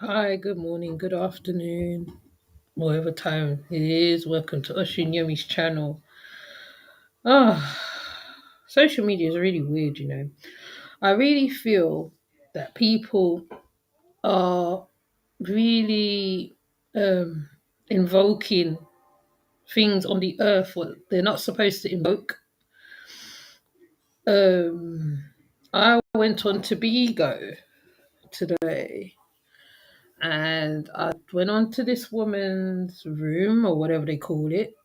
Hi, good morning, good afternoon, whatever time it is. Welcome to Yemi's channel. Social media is really weird. I really feel that people are really um, invoking things on the earth what they're not supposed to invoke. Um, I went on to bigo today and I went on to this woman's room or whatever they call it.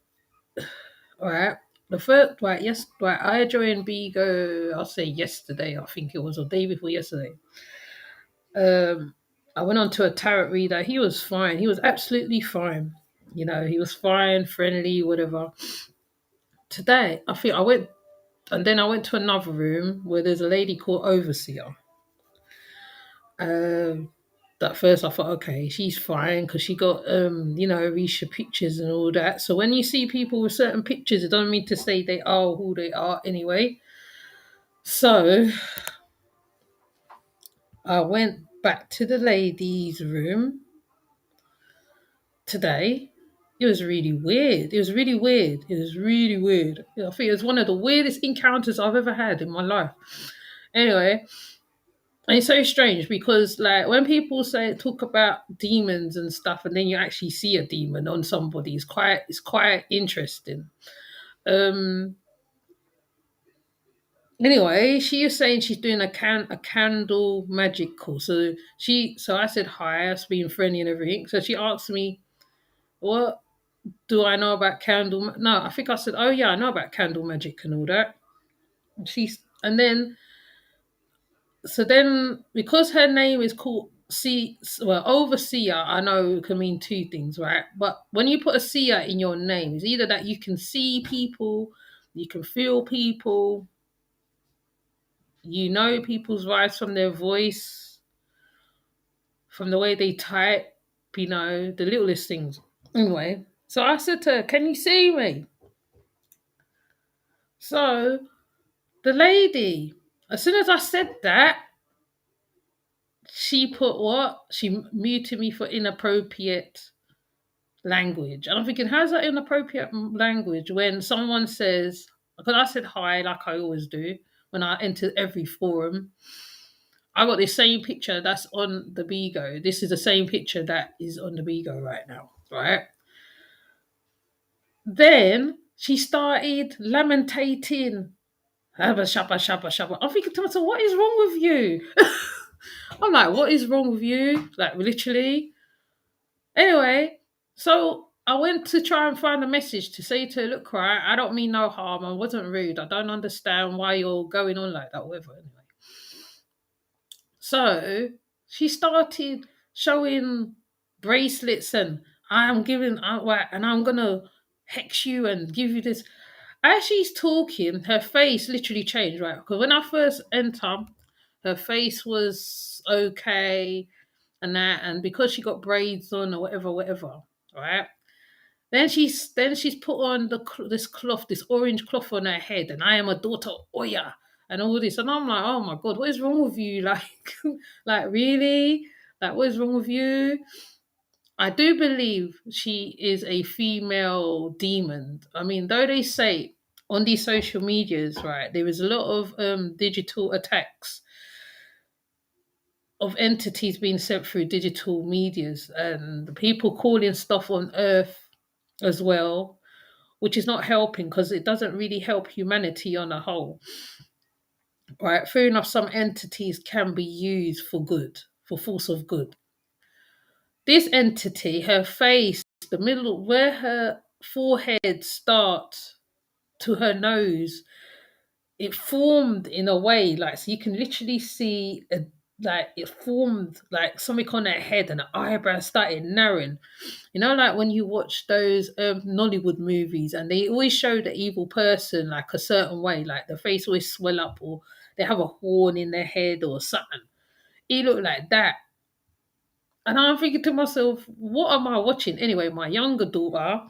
Right. The first, right, yes, right. I joined Bigo. I'll say yesterday. I think it was, or day before yesterday. Um, I went on to a tarot reader. He was fine. He was absolutely fine. He was fine, friendly, whatever. Today, I think I went, and then I went to another room where there's a lady called Overseer. Um, at first I thought, okay, she's fine because she got, Risha pictures and all that. So when you see people with certain pictures, it doesn't mean to say they are who they are anyway. So I went back to the ladies' room today. It was really weird. It was really weird. It was really weird. I think it was one of the weirdest encounters I've ever had in my life. Anyway, and it's so strange because, like, when people talk about demons and stuff, and then you actually see a demon on somebody, it's quite interesting. Um. Anyway, she is saying she's doing a candle magic course. So I said hi, us being friendly and everything. So she asked me, "What do I know about No, I think I said, "Oh yeah, I know about candle magic and all that." And then because her name is called overseer, I know it can mean two things, right? But when you put a seer in your name, it's either that you can see people, you can feel people, you know people's vibes from their voice, from the way they type, the littlest things. Anyway, so I said to her, "Can you see me?" So the lady, as soon as I said that, she put what? She muted me for inappropriate language. And I'm thinking, how's that inappropriate language when someone says, because I said hi like I always do when I enter every forum. I got this same picture that's on the Bigo. This is the same picture that is on the Bigo right now, right? Then she started lamentating. Shabba, shabba, shabba, shabba. I'm thinking to myself, what is wrong with you? I'm like, what is wrong with you? Like, literally. Anyway, so I went to try and find a message to say to her, look, right, I don't mean no harm. I wasn't rude. I don't understand why you're going on like that, whatever. Anyway. So she started showing bracelets and and I'm gonna hex you and give you this. As she's talking, her face literally changed, right? Because when I first entered, her face was okay and that, and because she got braids on or whatever, whatever, right? Then she's put on this cloth, this orange cloth on her head, and I am a daughter of Oya, and all this, and I'm like, oh my god, what is wrong with you? Like, like really? Like, what is wrong with you? I do believe she is a female demon. I mean, though they say on these social medias, right, there is a lot of digital attacks of entities being sent through digital medias and the people calling stuff on earth as well, which is not helping because it doesn't really help humanity on a whole. Right? Fair enough, some entities can be used for good, for force of good. This entity, her face, the middle where her forehead starts to her nose, it formed in a way like so you can literally see like it formed like something on her head and her eyebrows started narrowing. Like when you watch those Nollywood movies and they always show the evil person like a certain way, like the face always swell up or they have a horn in their head or something. It looked like that. And I'm thinking to myself, what am I watching? Anyway, my younger daughter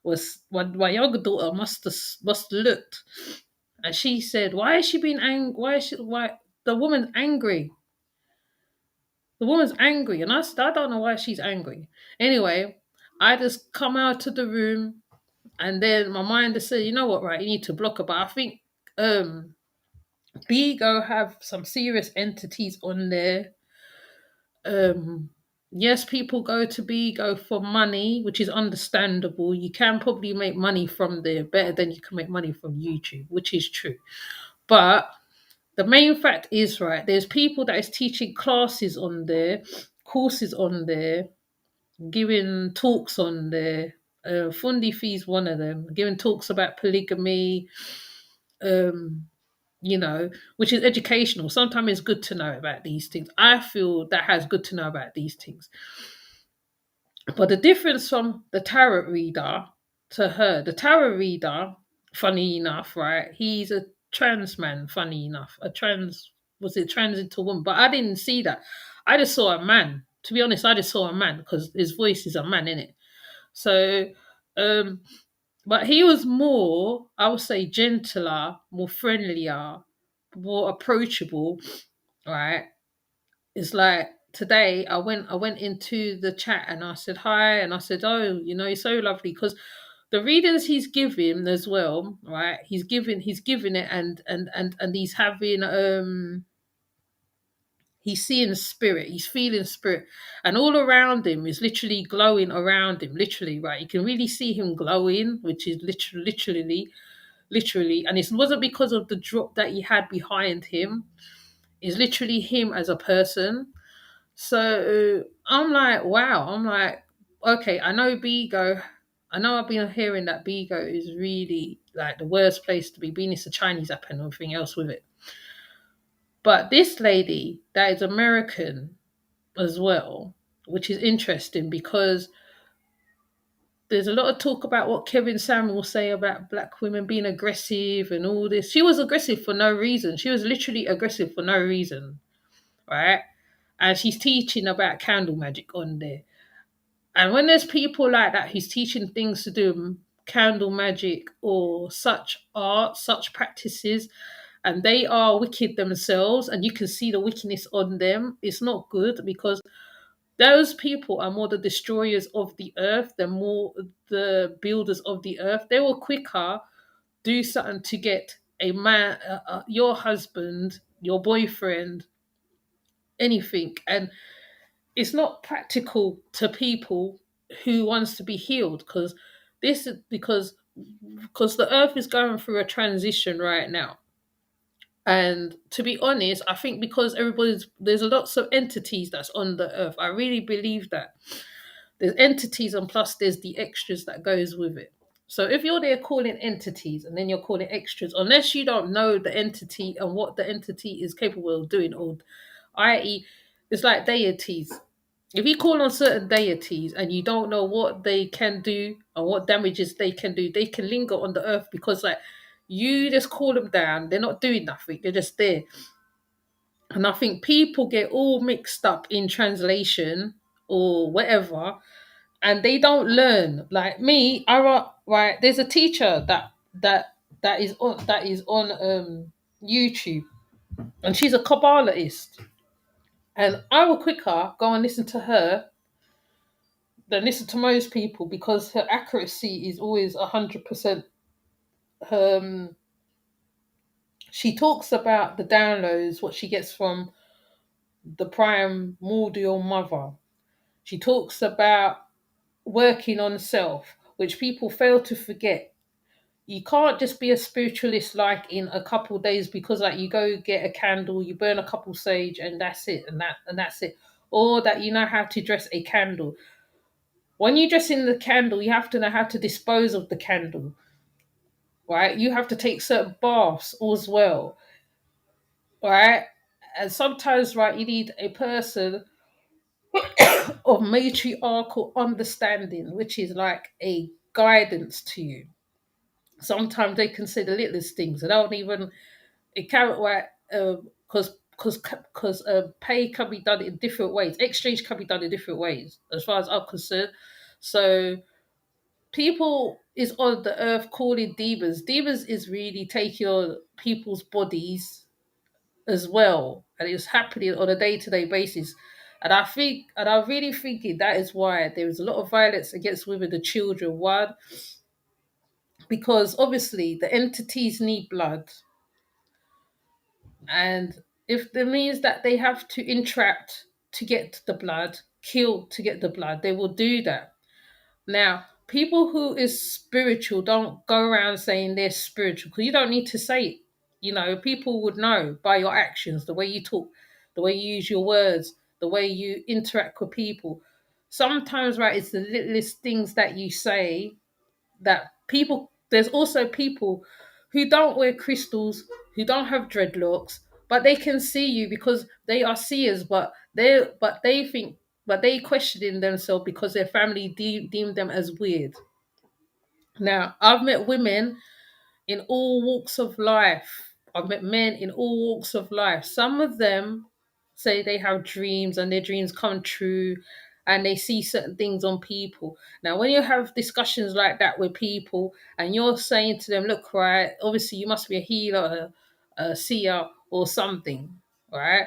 must have looked, and she said, "Why is she being angry? Why is she? Why the woman's angry?" The woman's angry, and I don't know why she's angry. Anyway, I just come out of the room, and then my mind just said, you know what, right? You need to block her. But I think um Bigo have some serious entities on there. Yes, people go to Bigo for money, which is understandable. You can probably make money from there better than you can make money from YouTube, which is true. But the main fact is, right, there's people that is teaching classes on there, courses on there, giving talks on there. Fundi Fee's one of them, giving talks about polygamy, um, which is educational. Sometimes it's good to know about these things. I feel that has good to know about these things. But the difference from the tarot reader to her, the tarot reader, funny enough, right? He's a trans man, funny enough. Was it trans into woman? But I didn't see that. I just saw a man. To be honest, I just saw a man because his voice is a man, in it. So, um, but he was more, I would say, gentler, more friendlier, more approachable, right? It's like today I went into the chat and I said hi and I said, oh, you're so lovely, because the readings he's giving as well, right? He's giving it, and he's having he's seeing spirit, he's feeling spirit, and all around him is literally glowing around him, literally, right? You can really see him glowing, which is literally, and it wasn't because of the drop that he had behind him. It's literally him as a person. So I'm like, wow. I'm like, okay, I know Bigo. I know I've been hearing that Bigo is really like the worst place to be, being it's a Chinese app and everything else with it. But this lady that is American as well, which is interesting because there's a lot of talk about what Kevin Samuel say about black women being aggressive and all this. She was aggressive for no reason. She was literally aggressive for no reason, right? And she's teaching about candle magic on there. And when there's people like that who's teaching things to do with candle magic or such art, such practices, and they are wicked themselves, and you can see the wickedness on them, it's not good, because those people are more the destroyers of the earth, they're more the builders of the earth. They will quicker do something to get a man, your husband, your boyfriend, anything. And it's not practical to people who wants to be healed, because this is because the earth is going through a transition right now. And to be honest, I think because there's lots of entities that's on the earth. I really believe that there's entities, and plus there's the extras that goes with it. So if you're there calling entities and then you're calling extras, unless you don't know the entity and what the entity is capable of doing, or i.e., it's like deities. If you call on certain deities and you don't know what they can do and what damages they can do, they can linger on the earth, because like you just call them down, they're not doing nothing, they're just there. And I think people get all mixed up in translation or whatever, and they don't learn. Like me, right. There's a teacher that is on YouTube, and she's a Kabbalahist, and I will quicker go and listen to her than listen to most people, because her accuracy is always 100%. Um, she talks about the downloads, what she gets from the primordial mother. She talks about working on self, which people fail to forget. You can't just be a spiritualist like in a couple of days, because like you go get a candle, you burn a couple sage, and that's it, and that's it. Or that you know how to dress a candle. When you dress in the candle, you have to know how to dispose of the candle, right? You have to take certain baths as well, right? And sometimes, right, you need a person of matriarchal understanding, which is like a guidance to you. Sometimes they can say the littlest things. They don't even, it can't, right, because pay can be done in different ways. Exchange can be done in different ways, as far as I'm concerned. So people is on the earth calling demons. Demons is really taking on people's bodies as well, and it's happening on a day-to-day basis. And I really think that is why there is a lot of violence against women and children. One, because obviously the entities need blood, and if it means that they have to entrap to get the blood, kill to get the blood, they will do that. Now, people who is spiritual don't go around saying they're spiritual because you don't need to say it. You know, people would know by your actions, the way you talk, the way you use your words, the way you interact with people. Sometimes, right, it's the littlest things that you say that people, there's also people who don't wear crystals, who don't have dreadlocks, but they can see you because they are seers, but they think, but they questioning themselves because their family deemed them as weird. Now, I've met women in all walks of life. I've met men in all walks of life. Some of them say they have dreams and their dreams come true and they see certain things on people. Now, when you have discussions like that with people and you're saying to them, look, right, obviously you must be a healer, a seer, or something, right?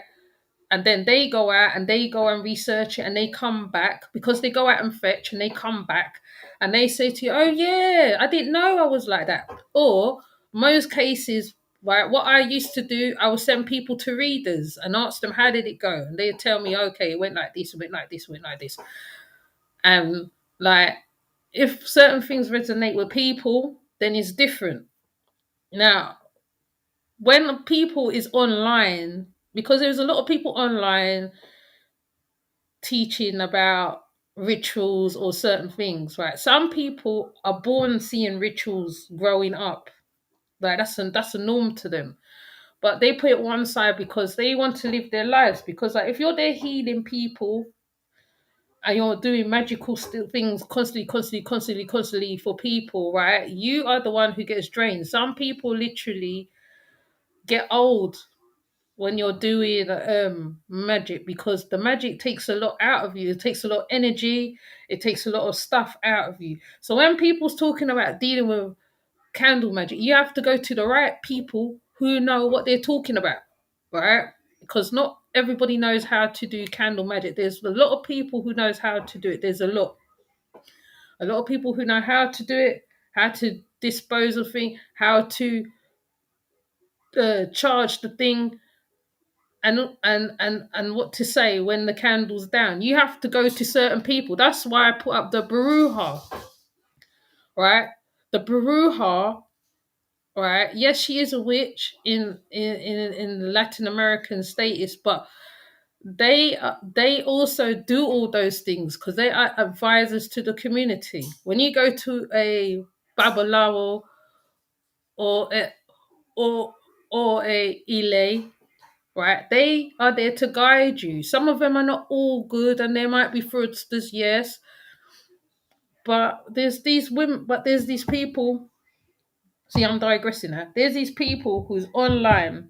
And then they go out and they go and research it and they come back because they go out and fetch and they come back and they say to you, oh yeah, I didn't know I was like that. Or most cases, right, what I used to do, I would send people to readers and ask them how did it go, and they'd tell me, okay, it went like this, it went like this, it went like this. And like, if certain things resonate with people, then it's different. Now, when people is online, because there's a lot of people online teaching about rituals or certain things, right? Some people are born seeing rituals growing up. Like that's a norm to them. But they put it one side because they want to live their lives. Because like if you're there healing people and you're doing magical things constantly for people, right? You are the one who gets drained. Some people literally get old when you're doing magic because the magic takes a lot out of you. It takes a lot of energy. It takes a lot of stuff out of you. So when people's talking about dealing with candle magic, you have to go to the right people who know what they're talking about, right? Because not everybody knows how to do candle magic. There's a lot of people who knows how to do it. There's a lot of people who know how to do it, how to dispose of things, how to charge the thing, and what to say when the candle's down. You have to go to certain people. That's why I put up the Baruha, right? The Baruha, right? Yes, she is a witch in Latin American status, but they also do all those things because they are advisors to the community. When you go to a babalawo or a, or a ile, right? They are there to guide you. Some of them are not all good, and there might be fraudsters, yes. But there's these women, but there's these people. See, I'm digressing now. There's these people who's online,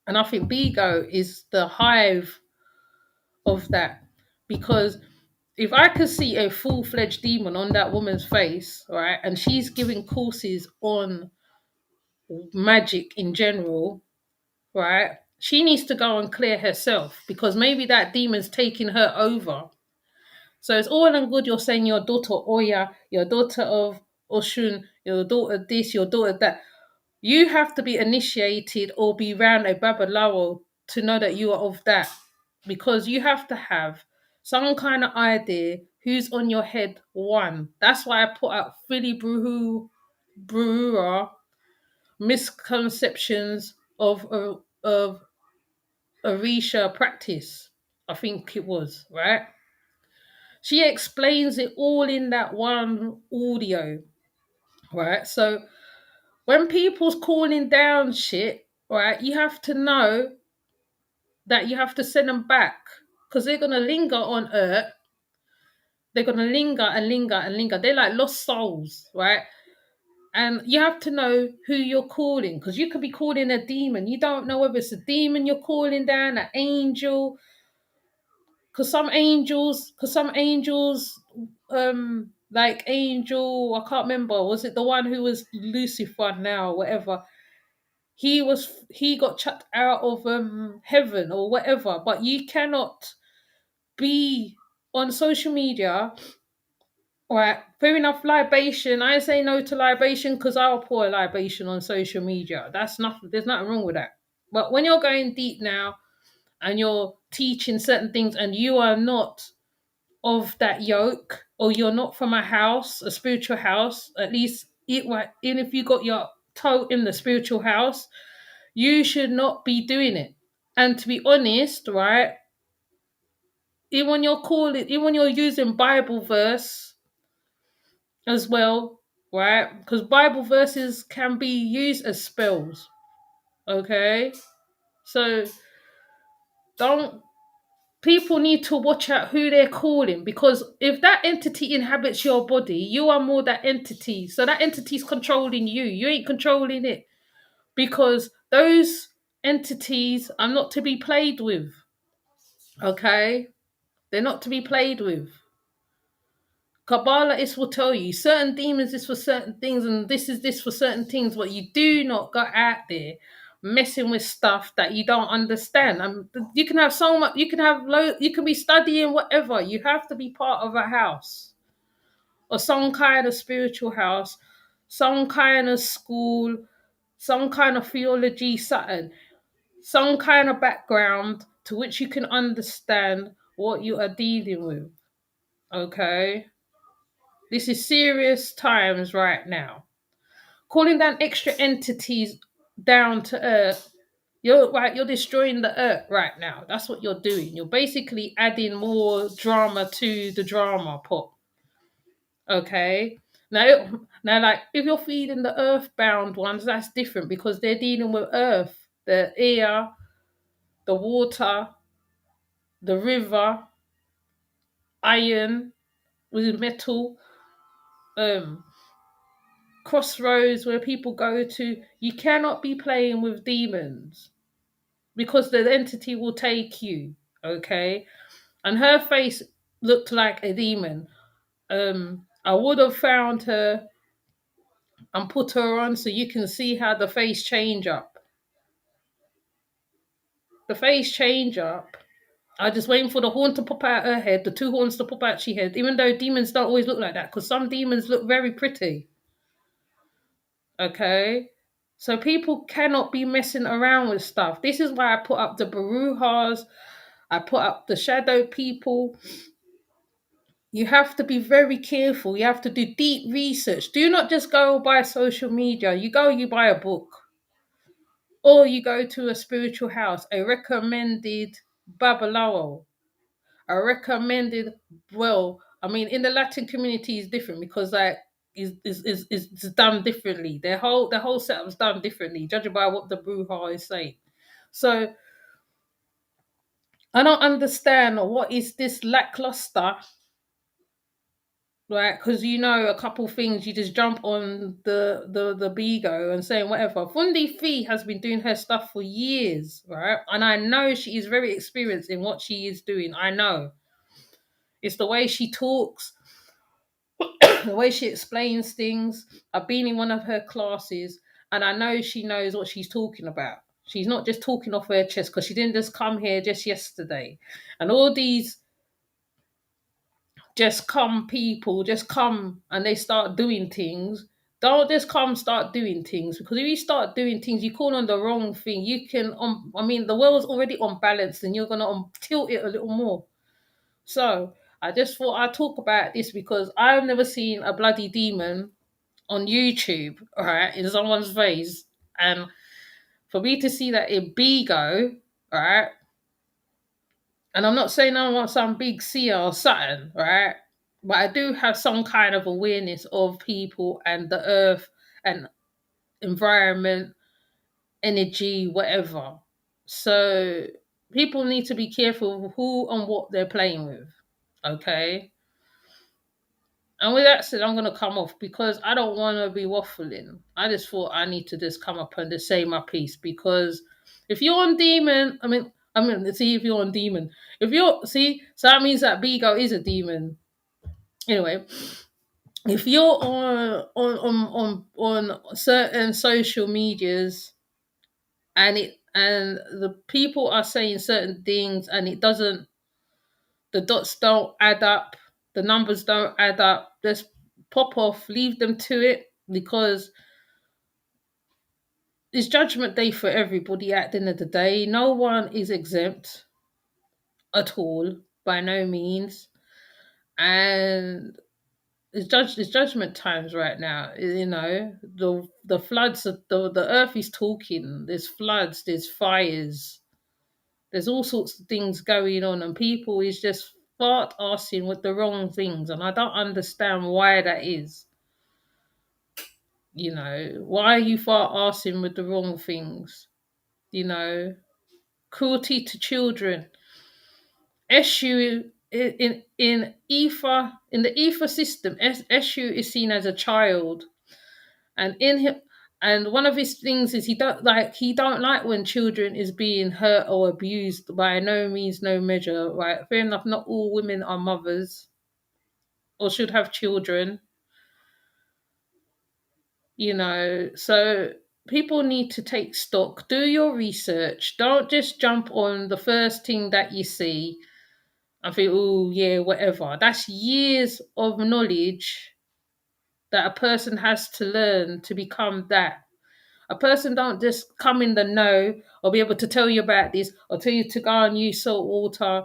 and I think bigo is the hive of that because if I could see a full-fledged demon on that woman's face, right, and she's giving courses on magic in general, right, she needs to go and clear herself because maybe that demon's taking her over. So it's all and good you're saying your daughter Oya, your daughter of Oshun, your daughter this, your daughter that. You have to be initiated or be round a babalawo to know that you are of that. Because you have to have some kind of idea who's on your head one. That's why I put out Philly Brura misconceptions of Arisha practice. I think it was, right? She explains it all in that one audio, right? So when people's calling down shit, right, you have to know that you have to send them back because they're gonna linger on earth. They're gonna linger and linger and linger. They're like lost souls, right? And you have to know who you're calling because you could be calling a demon. You don't know whether it's a demon you're calling down, an angel, because some angels, like angel, I can't remember, was it the one who was Lucifer now, or whatever? He got chucked out of heaven or whatever. But you cannot. be on social media. Right, fair enough. Libation. I say no to libation because I'll pour a libation on social media. That's nothing. There's nothing wrong with that. But when you're going deep now and you're teaching certain things, and you are not of that yoke, or you're not from a house, a spiritual house, at least even if you got your toe in the spiritual house, you should not be doing it. And to be honest, right, even when you're using Bible verse as well, right? Because Bible verses can be used as spells. Okay, so don't people need to watch out who they're calling, because if that entity inhabits your body, you are more that entity. So that entity is controlling you. You ain't controlling it, because those entities are not to be played with. Okay, they're not to be played with. Kabbalah is will tell you certain demons is for certain things, and this is this for certain things, but you do not go out there messing with stuff that you don't understand. You can have so much, you can have you can be studying whatever. You have to be part of a house or some kind of spiritual house, some kind of school, some kind of theology, something, some kind of background to which you can understand what you are dealing with. Okay. This is serious times right now. Calling down extra entities down to earth. You're destroying the earth right now. That's what you're doing. You're basically adding more drama to the drama pot. Okay. Now, like if you're feeding the earthbound ones, that's different because they're dealing with earth, the air, the water, the river, iron, with metal, um, crossroads where people go to. You cannot be playing with demons because the entity will take you. Okay, and her face looked like a demon. I would have found her and put her on so you can see how the face change up. The face change up. I just waiting for the horn to pop out her head, the two horns to pop out she head. Even though demons don't always look like that, because some demons look very pretty. Okay, so people cannot be messing around with stuff. This is why I put up the Baruhas. I put up the shadow people. You have to be very careful. You have to do deep research. Do not just go by social media. You buy a book, or you go to a spiritual house, a recommended Babalawo, a recommended. Well, I mean, in the Latin community is different because like is done differently. Their whole setup's done differently, judging by what the Bruja is saying. So I don't understand what is this lackluster, right? Because you know a couple things, you just jump on the bigo and saying whatever. Fundi Fee has been doing her stuff for years, right? And I know she is very experienced in what she is doing. I know it's the way she talks, the way she explains things. I've been in one of her classes, and I know she knows what she's talking about. She's not just talking off her chest because she didn't just come here just yesterday. And all these just come people just come and they start doing things. Don't just come start doing things, because if you start doing things, you call on the wrong thing. You can, I mean, the world's already unbalanced, and you're gonna tilt it a little more. So I just thought I'd talk about this because I've never seen a bloody demon on YouTube, all right, in someone's face, and for me to see that in Bigo, all right, and I'm not saying I want some big seer or something, right? But I do have some kind of awareness of people and the earth and environment, energy, whatever. So people need to be careful who and what they're playing with. Okay. And with that said, I'm gonna come off because I don't wanna be waffling. I just thought I need to just come up and just say my piece, because if you're on demon, see if you're on demon. If you're see, so that means that Bigo is a demon. Anyway, if you're on certain social medias and the people are saying certain things and it doesn't The dots don't add up, the numbers don't add up. Just pop off, leave them to it, because it's judgment day for everybody at the end of the day. No one is exempt at all, by no means. And it's judgment times right now. The floods, the earth is talking. There's floods, there's fires, there's all sorts of things going on, and people is just fart arsing with the wrong things, and I don't understand why that is. Why are you fart arsing with the wrong things? You know, cruelty to children. Eshu in ether, in the ether system, Eshu is seen as a child, and in him, and one of his things is he don't like when children is being hurt or abused. By no means, no measure. Right? Fair enough. Not all women are mothers or should have children. So people need to take stock. Do your research. Don't just jump on the first thing that you see and think, oh yeah, whatever. That's years of knowledge that a person has to learn to become that. A person don't just come in the know or be able to tell you about this or tell you to go and use salt water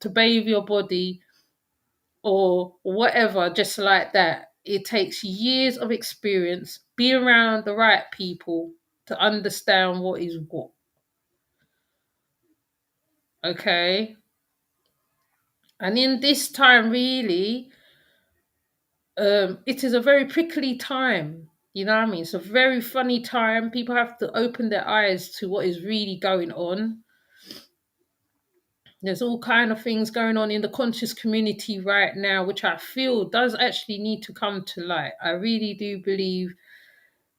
to bathe your body or whatever, just like that. It takes years of experience, be around the right people to understand what is what. Okay. And in this time, really, it is a very prickly time. You know what I mean? It's a very funny time. People have to open their eyes to what is really going on. There's all kind of things going on in the conscious community right now, which I feel does actually need to come to light. I really do believe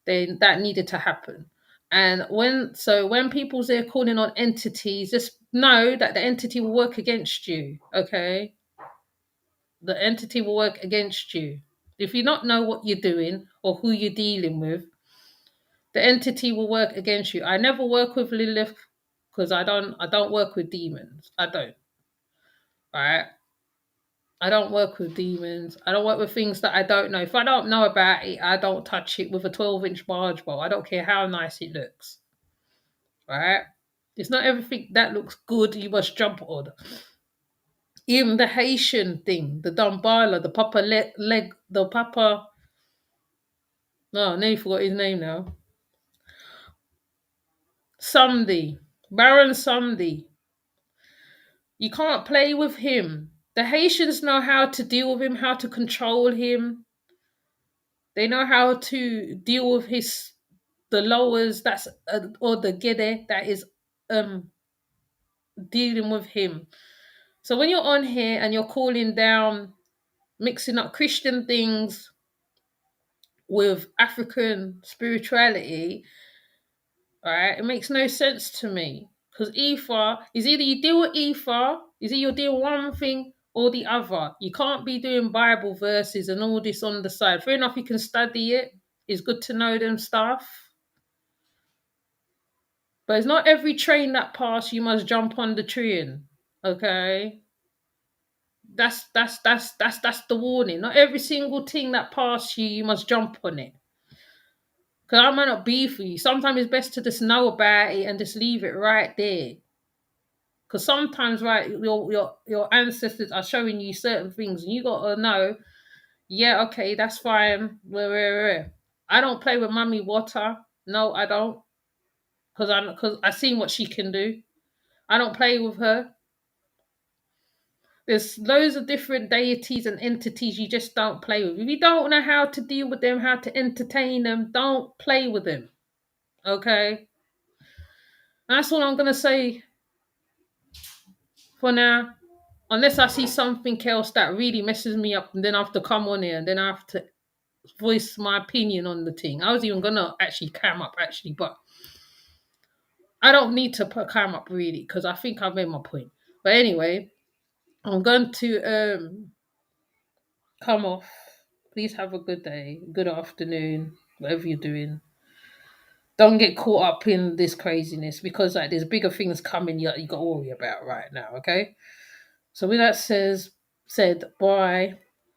that needed to happen. And when people's there calling on entities, just know that the entity will work against you. Okay, the entity will work against you if you not know what you're doing or who you're dealing with. The entity will work against you. I never work with Lilith because I don't work with demons. I don't. Right. I don't work with demons. I don't work with things that I don't know. If I don't know about it, I don't touch it with a 12-inch barge bowl. I don't care how nice it looks. Right? It's not everything that looks good you must jump on. Even the Haitian thing, the Dambala, the Papa leg, the Papa. No, I nearly forgot his name now. Sumdi, Baron Sumdi. You can't play with him. The Haitians know how to deal with him, how to control him. They know how to deal with the lowers or the gede that is um dealing with him. So when you're on here and you're calling down, mixing up Christian things with African spirituality, right? It makes no sense to me. Because ether is either you deal with ether, is either you deal with one thing or the other. You can't be doing Bible verses and all this on the side. Fair enough, you can study it. It's good to know them stuff. But it's not every train that pass you must jump on the train. Okay? That's the warning. Not every single thing that pass you must jump on it. Because I might not be for you. Sometimes it's best to just know about it and just leave it right there. Because sometimes, right, your ancestors are showing you certain things, and you gotta know, yeah, okay, that's fine. Where. I don't play with mummy water. No, I don't. Because I seen what she can do. I don't play with her. There's loads of different deities and entities you just don't play with. If you don't know how to deal with them, how to entertain them, don't play with them. Okay? That's all I'm gonna say for now. Unless I see something else that really messes me up, and then I have to come on here and then I have to voice my opinion on the thing. I was even gonna actually cam up actually, but I don't need to put cam up really because I think I've made my point. But anyway, I'm going to come off. Please have a good day, good afternoon, whatever you're doing. Don't get caught up in this craziness because like there's bigger things coming you got to worry about right now. Okay. So with that says said, bye.